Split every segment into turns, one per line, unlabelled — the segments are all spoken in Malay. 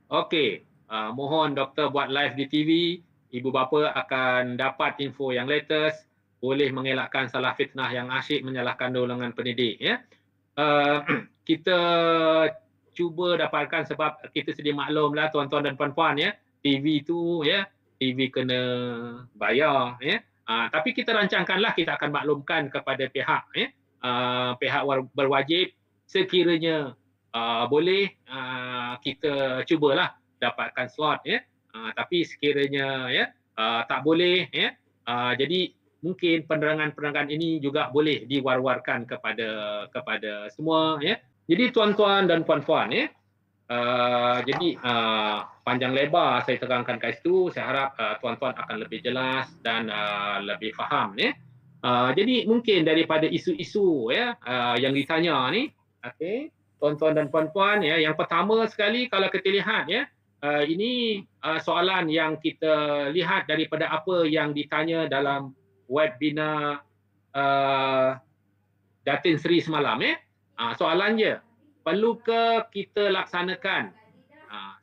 Okey, mohon doktor buat live di TV, ibu bapa akan dapat info yang latest, boleh mengelakkan salah fitnah yang asyik menyalahkan golongan pendidik ya. Uh, kita cuba dapatkan sebab kita sedia maklumlah tuan-tuan dan puan-puan ya, TV tu ya, TV kena bayar ya. Tapi kita rancangkanlah kita akan maklumkan kepada pihak ya, pihak berwajib sekiranya boleh kita cubalah dapatkan slot ya. Tapi sekiranya ya tak boleh ya. Jadi mungkin penerangan-penerangan ini juga boleh diwar-warkan kepada semua ya. Jadi tuan-tuan dan puan-puan ya. Jadi panjang lebar saya terangkan kat situ, saya harap tuan-tuan akan lebih jelas dan lebih faham ya. Jadi mungkin daripada isu-isu ya yang ditanya ni, okey, tuan-tuan dan puan-puan ya, yang pertama sekali kalau kita lihat ya, ini soalan yang kita lihat daripada apa yang ditanya dalam webinar uh, Datin Seri semalam ya. Soalan je, perlukah kita laksanakan,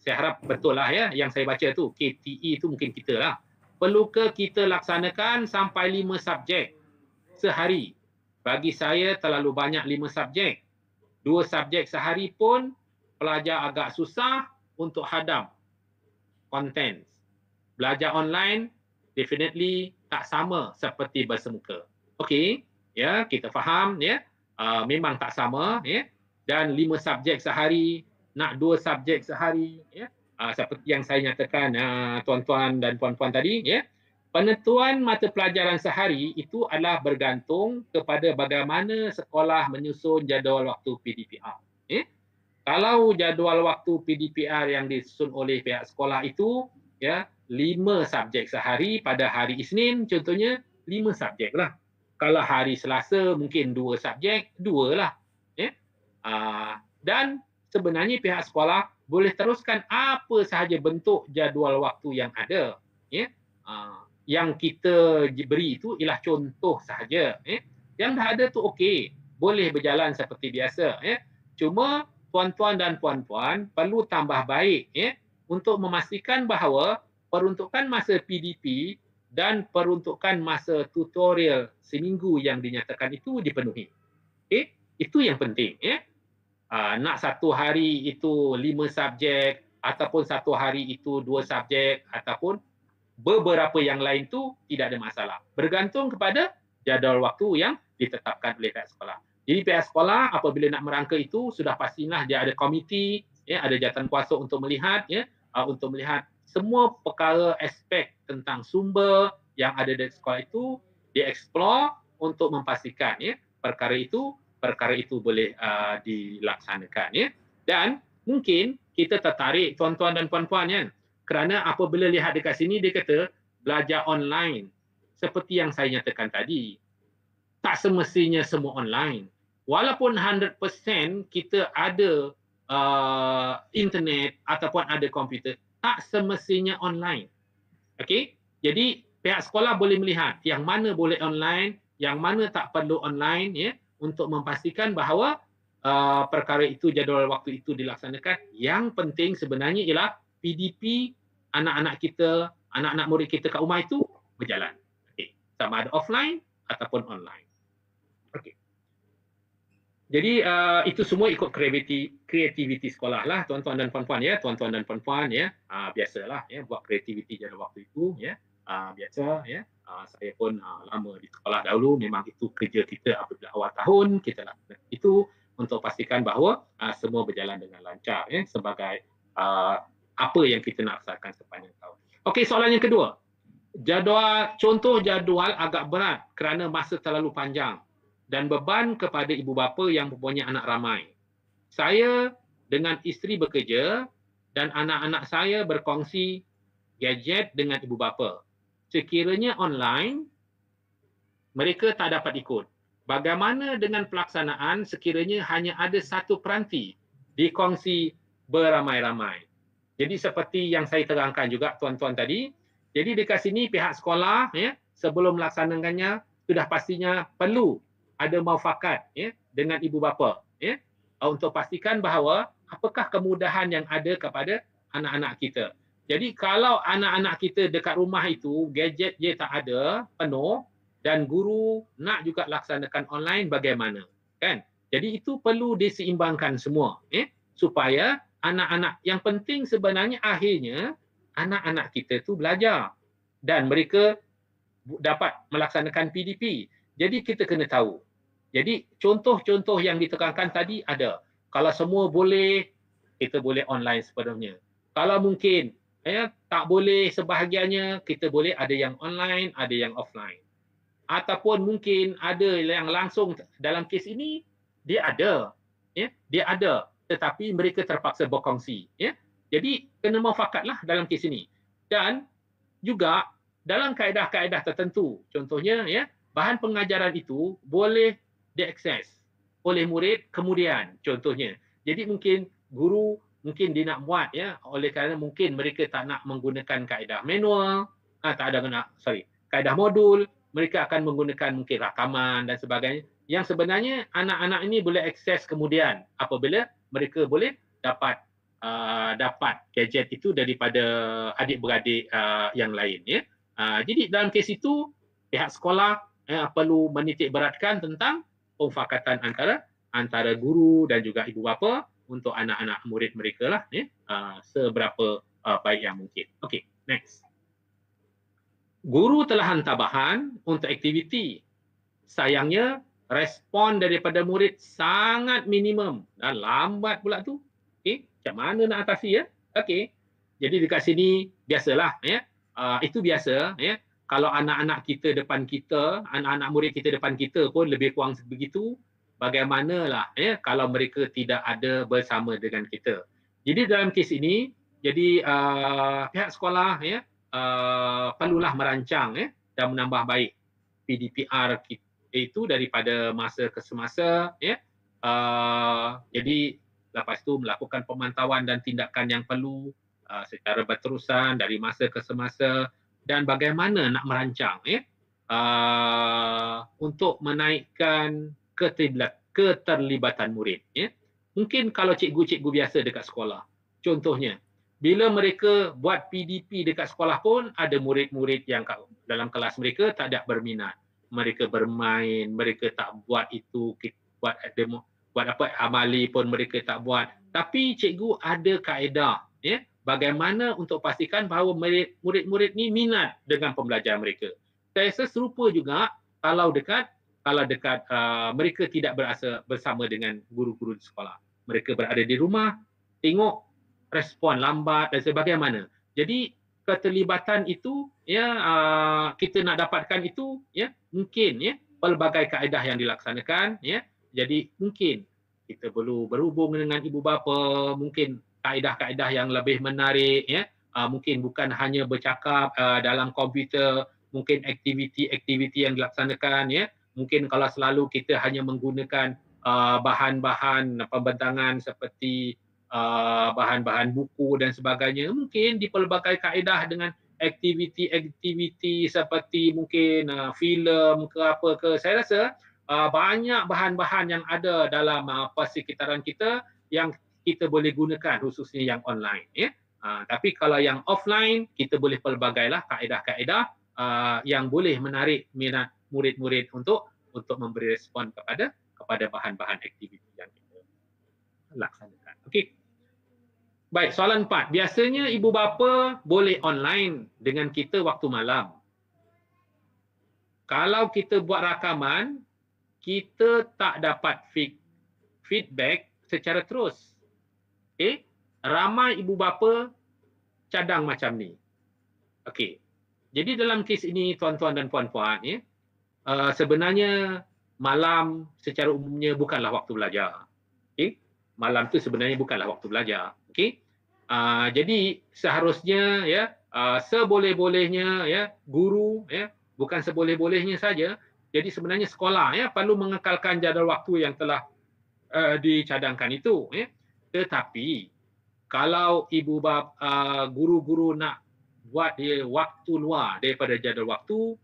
saya harap betul lah ya yang saya baca tu, KTE tu mungkin kita lah. Perlukah kita laksanakan sampai 5 subjek sehari? Bagi saya terlalu banyak 5 subjek. 2 subjek sehari pun pelajar agak susah untuk hadam content. Belajar online definitely tak sama seperti bersemuka. Okey, ya, kita faham ya. Memang tak sama ya. Dan 5 subjek sehari, nak 2 subjek sehari ya. Seperti yang saya nyatakan tuan-tuan dan puan-puan tadi ya. Penentuan mata pelajaran sehari itu adalah bergantung kepada bagaimana sekolah menyusun jadual waktu PDPR. Ya. Kalau jadual waktu PDPR yang disusun oleh pihak sekolah itu ya 5 subjek sehari pada hari Isnin contohnya 5 subjek lah. Kalau hari Selasa mungkin 2 subjek, 2 lah. Ya. Dan sebenarnya pihak sekolah boleh teruskan apa sahaja bentuk jadual waktu yang ada. Ya. Yang kita beri itu ialah contoh sahaja. Ya. Yang dah ada tu okey, boleh berjalan seperti biasa. Ya. Cuma tuan-tuan dan puan-puan perlu tambah baik ya untuk memastikan bahawa peruntukan masa PDP dan peruntukan masa tutorial seminggu yang dinyatakan itu dipenuhi. Okay? Itu yang penting ya. Nak satu hari itu 5 subjek ataupun satu hari itu 2 subjek ataupun beberapa yang lain tu tidak ada masalah. Bergantung kepada jadual waktu yang ditetapkan oleh pihak sekolah. Jadi pihak sekolah apabila nak merangka itu sudah pastilah dia ada komiti, ya, ada jawatan kuasa untuk melihat ya, untuk melihat semua perkara aspek tentang sumber yang ada di sekolah itu dieksplor untuk memastikan ya perkara itu boleh dilaksanakan ya. Dan mungkin kita tertarik tuan-tuan dan puan-puan kan, kerana apabila lihat dekat sini dia kata belajar online seperti yang saya nyatakan tadi. Tak semestinya semua online. Walaupun 100% kita ada internet ataupun ada komputer, tak semestinya online. Okey? Jadi pihak sekolah boleh melihat yang mana boleh online, yang mana tak perlu online ya untuk memastikan bahawa perkara itu jadual waktu itu dilaksanakan. Yang penting sebenarnya ialah PDP anak-anak kita, anak-anak murid kita kat rumah itu berjalan. Okay. Sama ada offline ataupun online. Okay. Jadi itu semua ikut kreativiti sekolah lah tuan-tuan dan puan-puan ya, tuan-tuan dan puan-puan ya. Biasalah ya buat kreativiti jadual waktu itu ya. Biasa ya. Saya pun lama di sekolah dahulu, memang itu kerja kita apabila awal tahun kita lakukan itu untuk pastikan bahawa semua berjalan dengan lancar ya sebagai apa yang kita nak laksanakan sepanjang tahun. Okey, soalan yang kedua. Contoh jadual agak berat kerana masa terlalu panjang dan beban kepada ibu bapa yang mempunyai anak ramai. Saya dengan isteri bekerja dan anak-anak saya berkongsi gadget dengan ibu bapa. Sekiranya online, mereka tak dapat ikut. Bagaimana dengan pelaksanaan sekiranya hanya ada satu peranti dikongsi beramai-ramai? Jadi seperti yang saya terangkan juga tuan-tuan tadi, jadi dekat sini pihak sekolah ya sebelum melaksanakannya sudah pastinya perlu ada muafakat ya dengan ibu bapa ya untuk pastikan bahawa apakah kemudahan yang ada kepada anak-anak kita. Jadi kalau anak-anak kita dekat rumah itu gadget dia tak ada penuh dan guru nak juga laksanakan online bagaimana, kan? Jadi itu perlu diseimbangkan semua, supaya anak-anak yang penting sebenarnya akhirnya anak-anak kita tu belajar dan mereka dapat melaksanakan PDP. Jadi kita kena tahu. Jadi contoh-contoh yang ditekankan tadi ada. Kalau semua boleh, kita boleh online sepenuhnya. Kalau mungkin tak boleh sebahagiannya, kita boleh ada yang online, ada yang offline. Ataupun mungkin ada yang langsung dalam kes ini, dia ada. Dia ada. Tetapi mereka terpaksa berkongsi. Jadi kena mufakatlah dalam kes ini. Dan juga dalam kaedah-kaedah tertentu, contohnya bahan pengajaran itu boleh diakses oleh murid kemudian, contohnya. Jadi mungkin guru mungkin dia nak buat oleh kerana mungkin mereka tak nak menggunakan kaedah manual, kaedah modul, mereka akan menggunakan mungkin rakaman dan sebagainya. Yang sebenarnya anak-anak ini boleh akses kemudian apabila mereka boleh dapat gadget itu daripada adik-beradik yang lain. Jadi dalam kes itu pihak sekolah perlu menitik beratkan tentang pemufakatan antara guru dan juga ibu bapa untuk anak-anak murid mereka lah, seberapa baik yang mungkin. Okey, next. Guru telah hantar bahan untuk aktiviti. Sayangnya respon daripada murid sangat minimum dan lambat pula tu. Okey, macam mana nak atasi Okey. Jadi dekat sini biasalah itu biasa kalau anak-anak kita depan kita, anak-anak murid kita depan kita pun lebih kurang begitu. Bagaimanalah kalau mereka tidak ada bersama dengan kita. Jadi dalam kes ini, jadi pihak sekolah perlulah merancang dan menambah baik PDPR itu daripada masa ke semasa. Jadi lepas tu melakukan pemantauan dan tindakan yang perlu secara berterusan dari masa ke semasa dan bagaimana nak merancang untuk menaikkan keterlibatan murid. Mungkin kalau cikgu-cikgu biasa dekat sekolah, contohnya bila mereka buat PDP dekat sekolah pun ada murid-murid yang dalam kelas mereka tak ada berminat. Mereka bermain, mereka tak buat itu, buat apa amali pun mereka tak buat. Tapi cikgu ada kaedah bagaimana untuk pastikan bahawa murid-murid ni minat dengan pembelajaran mereka. Saya rasa serupa juga kalau dekat mereka tidak berasa bersama dengan guru-guru di sekolah. Mereka berada di rumah, tengok respon lambat dan sebagainya. Jadi keterlibatan itu kita nak dapatkan itu mungkin pelbagai kaedah yang dilaksanakan jadi mungkin kita perlu berhubung dengan ibu bapa, mungkin kaedah-kaedah yang lebih menarik mungkin bukan hanya bercakap dalam komputer, mungkin aktiviti-aktiviti yang dilaksanakan mungkin kalau selalu kita hanya menggunakan bahan-bahan pembentangan seperti bahan-bahan buku dan sebagainya, mungkin di pelbagai kaedah dengan aktiviti-aktiviti seperti mungkin filem ke apa ke, saya rasa banyak bahan-bahan yang ada dalam persekitaran kita yang kita boleh gunakan khususnya yang online tapi kalau yang offline kita boleh pelbagailah kaedah-kaedah yang boleh menarik minat murid-murid untuk memberi respon kepada bahan-bahan aktiviti yang kita laksanakan. Okey. Baik, soalan 4. Biasanya ibu bapa boleh online dengan kita waktu malam. Kalau kita buat rakaman, kita tak dapat feedback secara terus. Ramai ibu bapa cadang macam ni. Okey. Jadi dalam kes ini tuan-tuan dan puan-puan sebenarnya malam secara umumnya bukanlah waktu belajar. Malam tu sebenarnya bukanlah waktu belajar. Jadi seharusnya seboleh-bolehnya guru bukan seboleh-bolehnya saja. Jadi sebenarnya sekolah perlu mengekalkan jadual waktu yang telah dicadangkan itu. Tetapi kalau ibu bapa guru-guru nak buat dia waktu luar daripada jadual waktu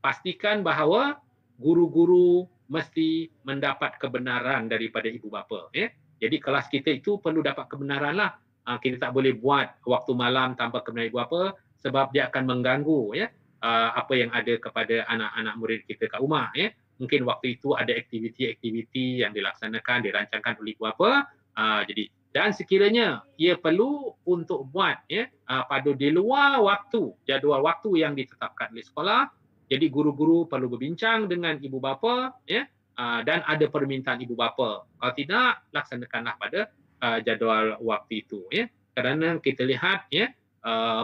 pastikan bahawa guru-guru mesti mendapat kebenaran daripada ibu bapa. Jadi kelas kita itu perlu dapat kebenaran lah kita tak boleh buat waktu malam tanpa kebenaran ibu bapa sebab dia akan mengganggu ya apa yang ada kepada anak-anak murid kita kat rumah ya. Mungkin waktu itu ada aktiviti-aktiviti yang dilaksanakan, dirancangkan oleh ibu bapa. Jadi dan sekiranya ia perlu untuk buat ya pada di luar waktu jadual waktu yang ditetapkan oleh sekolah, jadi guru-guru perlu berbincang dengan ibu bapa ya dan ada permintaan ibu bapa. Kalau tidak, laksanakanlah pada jadual waktu itu ya. Kerana kita lihat ya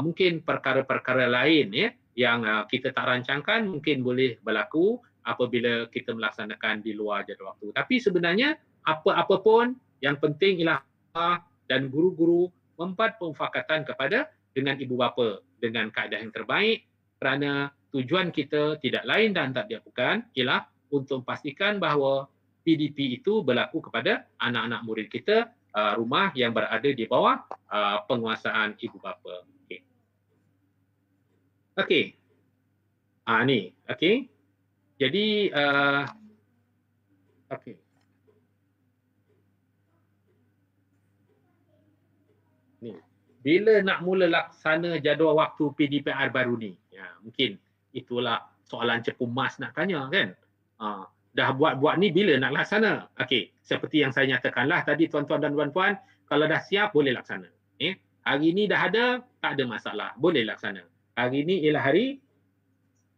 mungkin perkara-perkara lain ya yang kita tak rancangkan mungkin boleh berlaku apabila kita melaksanakan di luar jadual waktu. Tapi sebenarnya apa-apa pun yang penting ialah dan guru-guru membuat pemufakatan kepada dengan ibu bapa dengan kaedah yang terbaik kerana tujuan kita tidak lain dan tak dia bukan ialah untuk memastikan bahawa PDP itu berlaku kepada anak-anak murid kita rumah yang berada di bawah penguasaan ibu bapa. Okey. Okey. Ni, okey. Jadi okey. Ni. Bila nak mula laksana jadual waktu PDPR baru ni? Ya, mungkin itulah soalan cepu mas nak tanya kan. Dah buat-buat ni bila nak laksana? Okey, seperti yang saya nyatakanlah tadi tuan-tuan dan puan-puan, kalau dah siap boleh laksana. Hari ni dah ada, tak ada masalah, boleh laksana. Hari ni ialah hari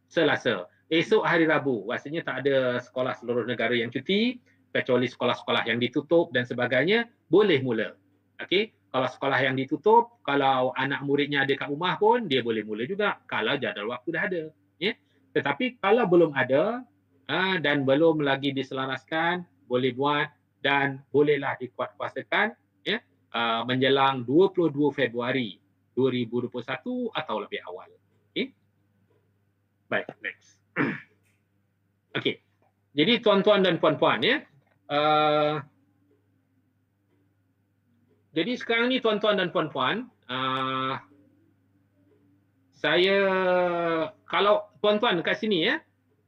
Selasa. Esok hari Rabu, rasanya tak ada sekolah seluruh negara yang cuti, kecuali sekolah-sekolah yang ditutup dan sebagainya, boleh mula. Okey, kalau sekolah yang ditutup, kalau anak muridnya ada kat rumah pun, dia boleh mula juga kalau jadual waktu dah ada. Tetapi kalau belum ada dan belum lagi diselaraskan, boleh buat dan bolehlah dikuatkuasakan menjelang 22 Februari 2021 atau lebih awal. Okey. Baik, next. Okey. Jadi tuan-tuan dan puan-puan ya. Jadi sekarang ni tuan-tuan dan puan-puan, saya kalau tuan-tuan dekat sini ya,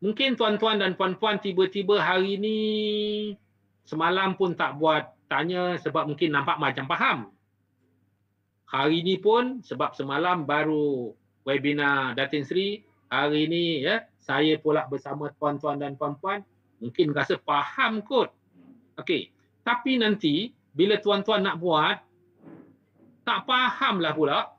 mungkin tuan-tuan dan puan-puan tiba-tiba hari ni semalam pun tak buat tanya sebab mungkin nampak macam faham. Hari ni pun sebab semalam baru webinar Datin Sri, hari ni ya saya pula bersama tuan-tuan dan puan-puan mungkin rasa faham kot. Okey. Tapi nanti bila tuan-tuan nak buat tak fahamlah pula.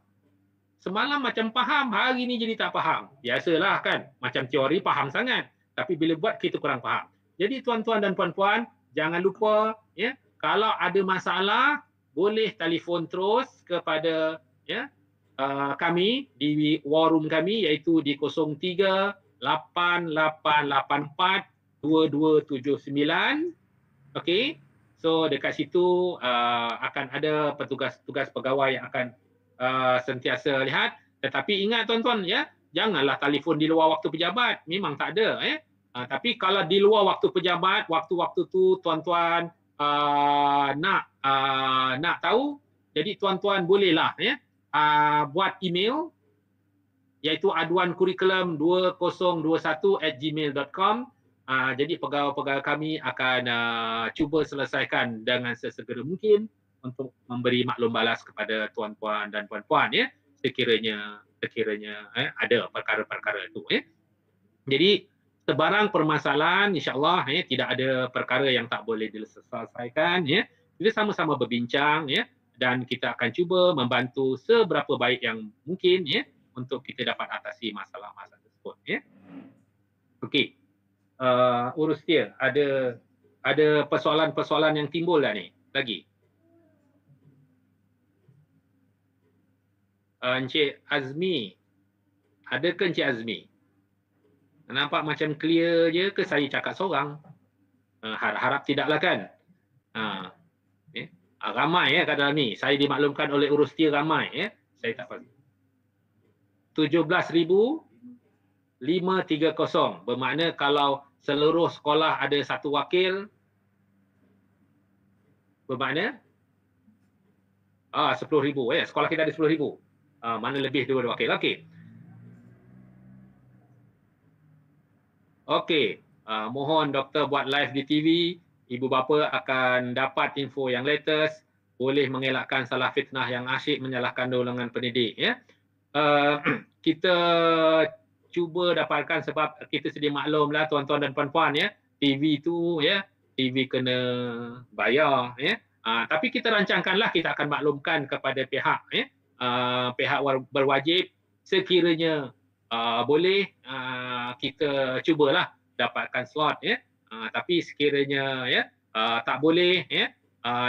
Semalam macam faham, hari ni jadi tak faham. Biasalah kan, macam teori faham sangat. Tapi bila buat kita kurang faham. Jadi tuan-tuan dan puan-puan, jangan lupa ya, kalau ada masalah boleh telefon terus kepada ya kami di war room kami iaitu di 03-8884-2279. Okey. So dekat situ akan ada petugas-petugas pegawai yang akan sentiasa lihat. Tetapi ingat tuan-tuan ya, janganlah telefon di luar waktu pejabat. Memang tak ada tapi kalau di luar waktu pejabat, waktu-waktu tu tuan-tuan nak tahu, jadi tuan-tuan bolehlah buat email iaitu aduankurikulum2021@gmail.com. Jadi pegawai-pegawai kami akan cuba selesaikan dengan sesegera mungkin untuk memberi maklum balas kepada tuan-tuan dan puan-puan ya, sekiranya ada perkara-perkara itu ya. Jadi sebarang permasalahan insya-Allah tidak ada perkara yang tak boleh diselesaikan ya. Kita sama-sama berbincang ya dan kita akan cuba membantu seberapa baik yang mungkin ya untuk kita dapat atasi masalah-masalah tersebut ya. Okey. Urus dia ada persoalan-persoalan yang timbul dah ni lagi. Encik Azmi, ada ke Encik Azmi? Nampak macam clear je ke saya cakap seorang? Harap tidaklah kan? Ramai kat dalam ni. Saya dimaklumkan oleh urus dia ramai ya. Saya tak pasti. 17,530. Bermakna kalau seluruh sekolah ada satu wakil, bermakna 10,000 ya. Sekolah kita ada 10,000. Mana lebih dua wakil. Okey. Okey. Mohon doktor buat live di TV. Ibu bapa akan dapat info yang latest boleh mengelakkan salah fitnah yang asyik menyalahkan golongan pendidik. Ya. Kita cuba dapatkan sebab kita sedia maklumlah tuan-tuan dan puan-puan ya, TV tu ya, TV kena bayar ya. Tapi kita rancangkanlah, kita akan maklumkan kepada pihak ya, pihak berwajib sekiranya boleh kita cubalah dapatkan slot ya. Tapi sekiranya ya tak boleh ya,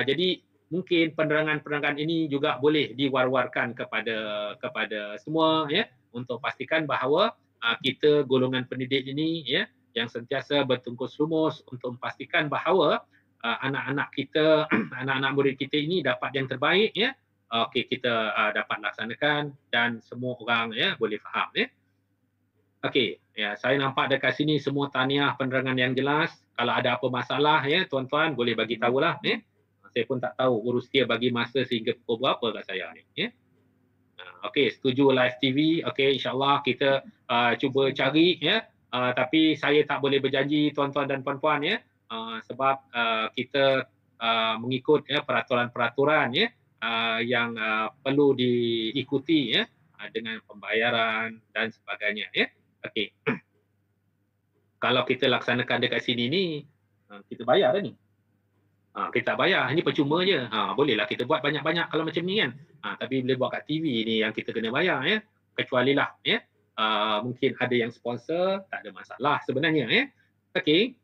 jadi mungkin penerangan-penerangan ini juga boleh diwar-warkan kepada semua ya, untuk pastikan bahawa kita golongan pendidik ini ya yang sentiasa bertungkus lumus untuk memastikan bahawa anak-anak kita, anak-anak murid kita ini dapat yang terbaik ya. Okey, kita dapat laksanakan dan semua orang ya boleh faham ya. Okey, ya saya nampak dekat sini semua tahniah penerangan yang jelas. Kalau ada apa masalah ya tuan-tuan boleh bagi tahulah ya. Saya pun tak tahu urus dia bagi masa sehingga pukul berapa kat saya ni ya. Okey, setuju live TV. Okey, insya-Allah kita cuba cari ya. Tapi saya tak boleh berjanji tuan-tuan dan puan-puan ya. Sebab kita mengikut ya peraturan-peraturan ya yang perlu diikuti ya dengan pembayaran dan sebagainya ya. Okey. Kalau kita laksanakan dekat sini ni kita bayar dah ni. Kita bayar, ini percuma je. Bolehlah kita buat banyak-banyak kalau macam ni kan. Tapi bila buat kat TV ni yang kita kena bayar ya. Kecualilah ya. Mungkin ada yang sponsor, tak ada masalah sebenarnya ya. Okey.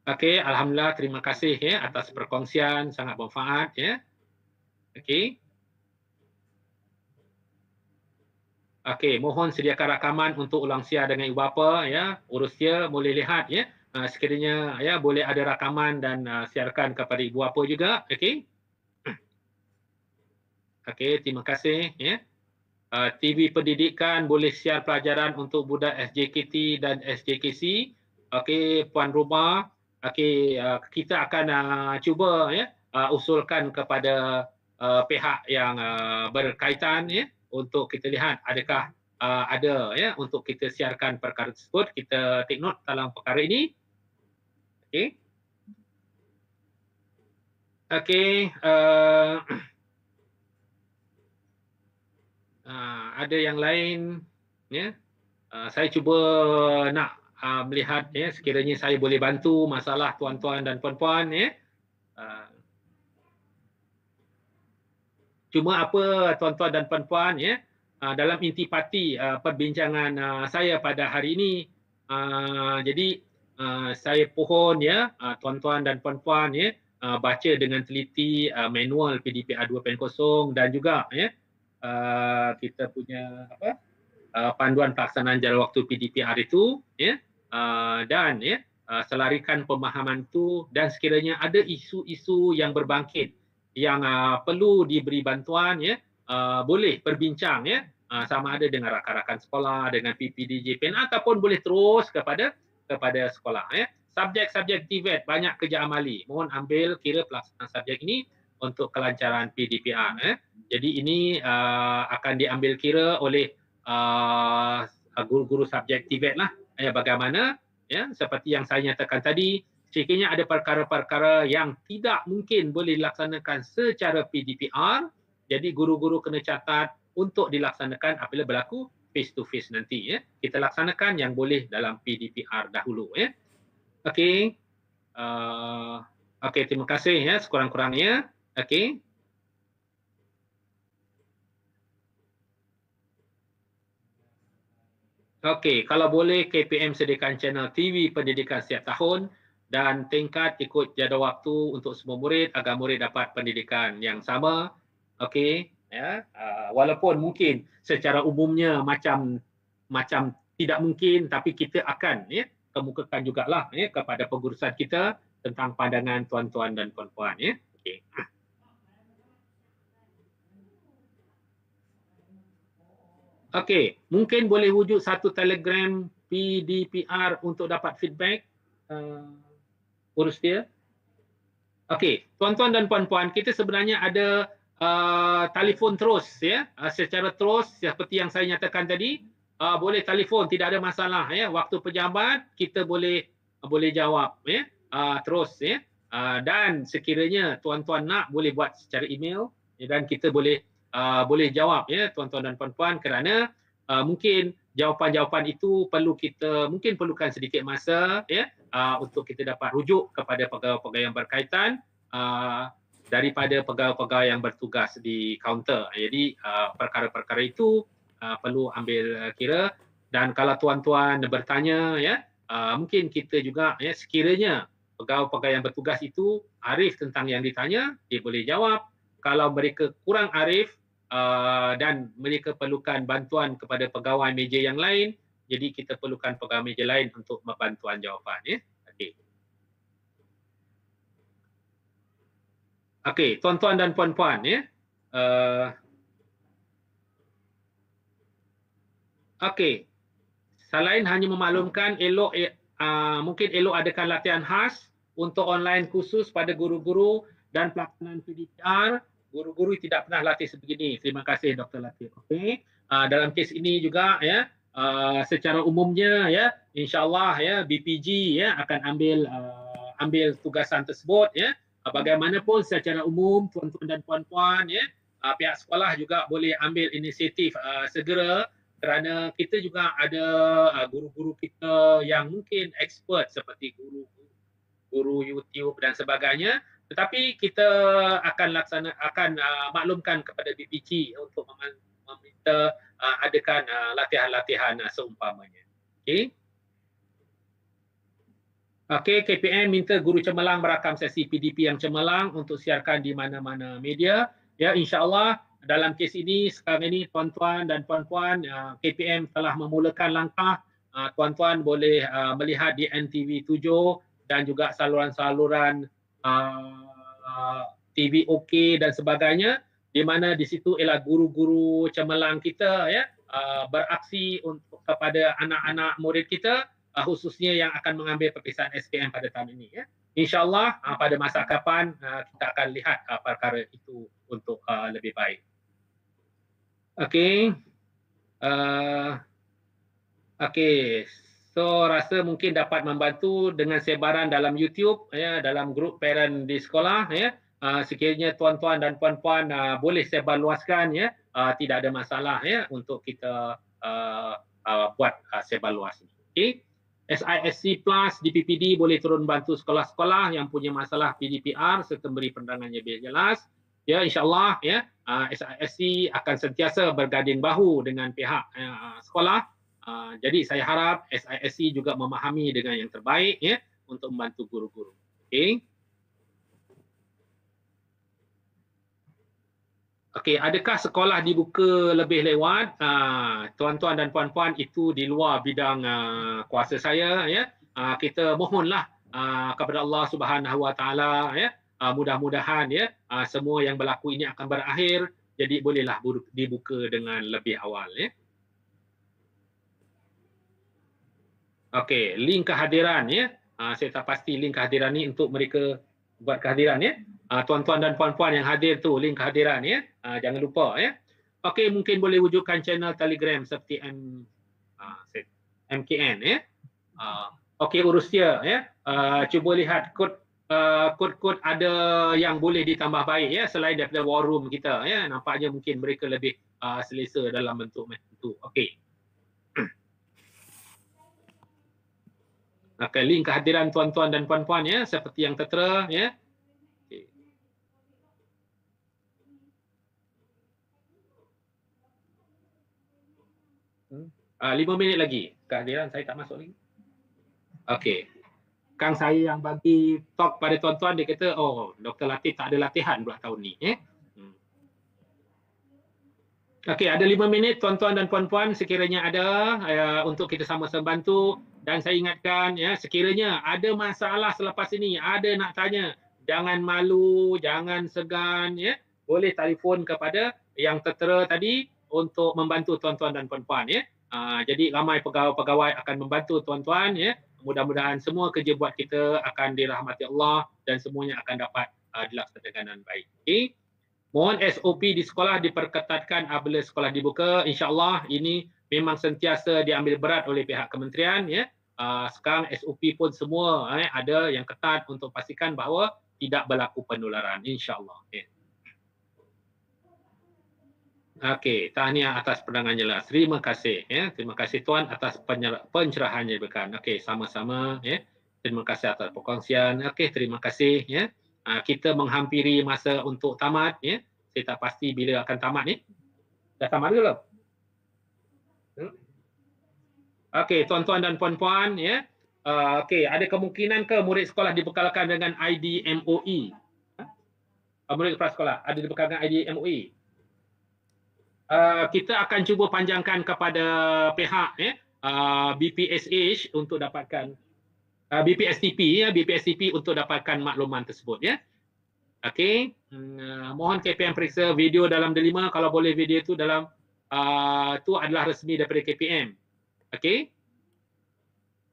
Okey, alhamdulillah, terima kasih ya atas perkongsian, sangat bermanfaat ya. Okey. Okey, mohon sediakan rakaman untuk ulang siar dengan ibu bapa ya. Urus dia boleh lihat ya. Sekiranya ya boleh ada rakaman dan siarkan kepada ibu bapa juga. Okey. Okey, terima kasih ya. TV pendidikan boleh siar pelajaran untuk budak SJKT dan SJKC. Okey, puan rumah. Okey, kita akan cuba ya usulkan kepada pihak yang berkaitan ya untuk kita lihat adakah ada ya untuk kita siarkan perkara tersebut. Kita take note dalam perkara ini. Okey. Okey, ada yang lain ya. Saya cuba nak melihat ya sekiranya saya boleh bantu masalah tuan-tuan dan puan-puan ya. Cuma apa tuan-tuan dan puan-puan ya, dalam intipati perbincangan saya pada hari ini, jadi saya pohon ya tuan-tuan dan puan-puan ya baca dengan teliti manual PDPR 2.0 dan juga ya kita punya apa panduan pelaksanaan jangka waktu PDPR itu ya dan ya selarikan pemahaman itu, dan sekiranya ada isu-isu yang berbangkit yang perlu diberi bantuan ya boleh berbincang ya sama ada dengan rakan-rakan sekolah, dengan PPDJ PN ataupun boleh terus kepada sekolah ya. Subjek-subjek TVET banyak kerja amali. Mohon ambil kira pelaksanaan subjek ini untuk kelancaran PDPR ya. Jadi ini akan diambil kira oleh guru-guru subjek TVET lah ya, bagaimana ya seperti yang saya nyatakan tadi. Sekiranya ada perkara-perkara yang tidak mungkin boleh dilaksanakan secara PDPR, jadi guru-guru kena catat untuk dilaksanakan apabila berlaku face to face nanti ya. Kita laksanakan yang boleh dalam PDPR dahulu ya. Okey. Okey, terima kasih ya sekurang-kurangnya. Okey. Okey, kalau boleh KPM sediakan channel TV pendidikan setiap tahun dan tingkat ikut jadual waktu untuk semua murid agar murid dapat pendidikan yang sama. Okey, ya. Walaupun mungkin secara umumnya macam tidak mungkin, tapi kita akan ya kemukakan jugalah ya kepada pengurusan kita tentang pandangan tuan-tuan dan puan-puan ya. Okey. Okey, mungkin boleh wujud satu Telegram PDPR untuk dapat feedback urus dia. Okey, tuan-tuan dan puan-puan, kita sebenarnya ada telefon terus ya, secara terus seperti yang saya nyatakan tadi, boleh telefon, tidak ada masalah ya. Waktu pejabat kita boleh jawab ya, terus ya. Dan sekiranya tuan-tuan nak, boleh buat secara email dan kita boleh jawab ya tuan-tuan dan puan-puan, kerana mungkin jawapan-jawapan itu mungkin perlukan sedikit masa ya untuk kita dapat rujuk kepada pegawai-pegawai yang berkaitan daripada pegawai-pegawai yang bertugas di kaunter. Jadi perkara-perkara itu perlu ambil kira, dan kalau tuan-tuan bertanya ya mungkin kita juga ya sekiranya pegawai-pegawai yang bertugas itu arif tentang yang ditanya, dia boleh jawab. Kalau mereka kurang arif dan mereka perlukan bantuan kepada pegawai meja yang lain, jadi kita perlukan pegawai meja lain untuk bantuan jawapan ya. Okey. Okey, tuan-tuan dan puan-puan ya. Okey. Selain hanya memaklumkan, mungkin elok adakan latihan khas untuk online khusus pada guru-guru dan pelaksanaan PDPR. Guru-guru tidak pernah latih sebegini. Terima kasih Dr. Latif. Okey. Dalam kes ini juga ya, secara umumnya ya, insya-Allah ya BPG ya akan ambil tugasan tersebut ya. Bagaimanapun secara umum tuan-tuan dan puan-puan ya, pihak sekolah juga boleh ambil inisiatif segera, kerana kita juga ada guru-guru kita yang mungkin expert seperti guru YouTube dan sebagainya, tetapi kita akan maklumkan kepada BPG untuk meminta adakan latihan-latihan seumpamanya. Okey. Okey, KPM minta guru cemerlang merakam sesi PDP yang cemerlang untuk siarkan di mana-mana media. Ya, insya-Allah dalam kes ini sekarang ini tuan-tuan dan puan-puan, KPM telah memulakan langkah. Tuan-tuan boleh melihat di NTV 7 dan juga saluran-saluran TV OK dan sebagainya, di mana di situ ialah guru-guru cemerlang kita ya beraksi untuk kepada anak-anak murid kita, khususnya yang akan mengambil peperiksaan SPM pada tahun ini ya. InsyaAllah pada masa kapan kita akan lihat perkara itu untuk lebih baik. Okey. Okey. So rasa mungkin dapat membantu dengan sebaran dalam YouTube ya, dalam grup parent di sekolah ya. Sekiranya tuan-tuan dan puan-puan boleh sebarluaskan ya, tidak ada masalah ya untuk kita buat sebarluas. Okey. SISC Plus DPPD boleh turun bantu sekolah-sekolah yang punya masalah PDPR serta beri penerangan yang jelas. Ya, insya-Allah ya, SISC akan sentiasa berganding bahu dengan pihak sekolah. Jadi saya harap SISC juga memahami dengan yang terbaik ya untuk membantu guru-guru. Okey. Okey, adakah sekolah dibuka lebih lewat? Tuan-tuan dan puan-puan, itu di luar bidang kuasa saya ya. Kita mohonlah kepada Allah Subhanahu Wa Taala ya. Mudah-mudahan ya semua yang berlaku ini akan berakhir, jadi bolehlah dibuka dengan lebih awal ya. Okey, link kehadiran ya. Saya tak pasti link kehadiran ni untuk mereka buat kehadiran ya. Tuan-tuan dan puan-puan yang hadir tu link kehadiran ya. Jangan lupa ya. Okey, mungkin boleh wujudkan channel Telegram seperti MKN ya. Okey, urus dia ya. Cuba lihat kod-kod ada yang boleh ditambah baik ya selain daripada war room kita ya. Nampaknya mungkin mereka lebih selesa dalam bentuk itu. Okey. Okey, link kehadiran tuan-tuan dan puan-puan ya seperti yang tertera ya. Okay. 5 minit lagi. Kehadiran saya tak masuk lagi. Okey. Kang saya yang bagi talk pada tuan-tuan, dia kata, oh, Dr. Latif tak ada latihan pula tahun ni. Okey, ada 5 minit tuan-tuan dan puan-puan sekiranya ada untuk kita sama-sama bantu. Dan saya ingatkan, ya, sekiranya ada masalah selepas ini, ada nak tanya, jangan malu, jangan segan, ya, boleh telefon kepada yang tertera tadi untuk membantu tuan-tuan dan puan-puan. Ya. Jadi ramai pegawai-pegawai akan membantu tuan-tuan. Ya. Mudah-mudahan semua kerja buat kita akan dirahmati Allah dan semuanya akan dapat dilaksanakan dengan baik. Okay. Mohon SOP di sekolah diperketatkan apabila sekolah dibuka. InsyaAllah ini memang sentiasa diambil berat oleh pihak kementerian. Ya. sekarang SOP pun semua ada yang ketat untuk pastikan bahawa tidak berlaku penularan, insya-Allah. Okey, tahniah atas pandangan jelas. Terima kasih Terima kasih Tuan atas pencerahan yang diberikan. Okey, sama-sama Terima kasih atas perkongsian. Okey, terima kasih kita menghampiri masa untuk tamat Saya tak pasti bila akan tamat ni. Dah tamat ke belum? Okey, tuan-tuan dan puan-puan okey, ada kemungkinan ke murid sekolah dibekalkan dengan ID MOE? Murid kepala sekolah ada dibekalkan ID MOE? Kita akan cuba panjangkan kepada pihak BPSH untuk dapatkan BPSTP untuk dapatkan makluman tersebut Okey, mohon KPM periksa video dalam D5 kalau boleh video itu dalam itu adalah resmi daripada KPM. Okey.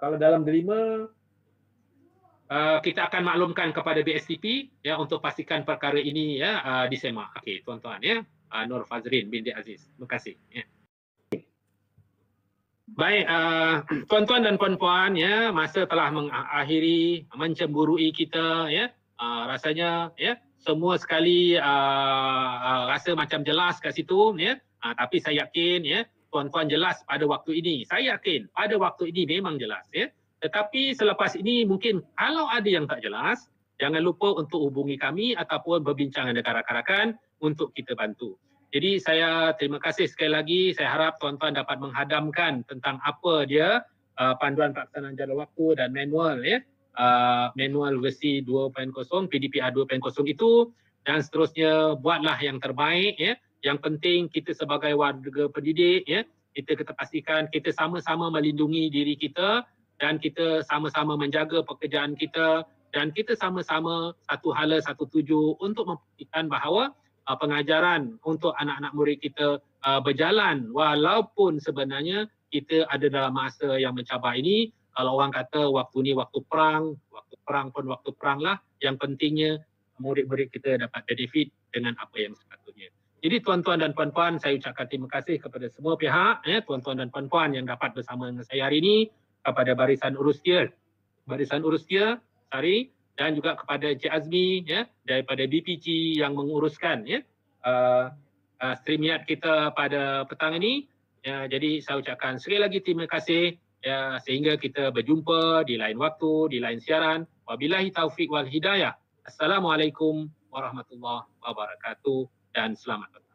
Kalau dalam D5 kita akan maklumkan kepada BSTP untuk pastikan perkara ini disemak. Okey, tuan-tuan Nur Fazrin binti Aziz. Terima kasih. Baik, tuan-tuan dan puan-puan masa telah mengakhiri mencemburui kita rasanya semua sekali rasa macam jelas kat situ tapi saya yakin tuan-tuan jelas pada waktu ini. Saya yakin pada waktu ini memang jelas Tetapi selepas ini mungkin kalau ada yang tak jelas, jangan lupa untuk hubungi kami ataupun berbincang dengan rakan-rakan untuk kita bantu. Jadi saya terima kasih sekali lagi. Saya harap tuan-tuan dapat menghadamkan tentang apa dia panduan pelaksanaan jadual waktu dan manual manual versi 2.0 PDPR 2.0 itu dan seterusnya buatlah yang terbaik Yang penting kita sebagai warga pendidik kita pastikan kita sama-sama melindungi diri kita dan kita sama-sama menjaga pekerjaan kita dan kita sama-sama satu hala satu tuju untuk memastikan bahawa pengajaran untuk anak-anak murid kita berjalan walaupun sebenarnya kita ada dalam masa yang mencabar ini. Kalau orang kata waktu ni waktu perang pun waktu perang lah. Yang pentingnya murid-murid kita dapat benefit dengan apa yang sepatutnya. Jadi tuan-tuan dan puan-puan, saya ucapkan terima kasih kepada semua pihak tuan-tuan dan puan-puan yang dapat bersama dengan saya hari ini, kepada Barisan Urus Dia Sari dan juga kepada Encik Azmi daripada BPG yang menguruskan streamyard kita pada petang ini. Jadi saya ucapkan sekali lagi terima kasih sehingga kita berjumpa di lain waktu, di lain siaran. Wabillahi taufik wal hidayah. Assalamualaikum warahmatullahi wabarakatuh dan selamat.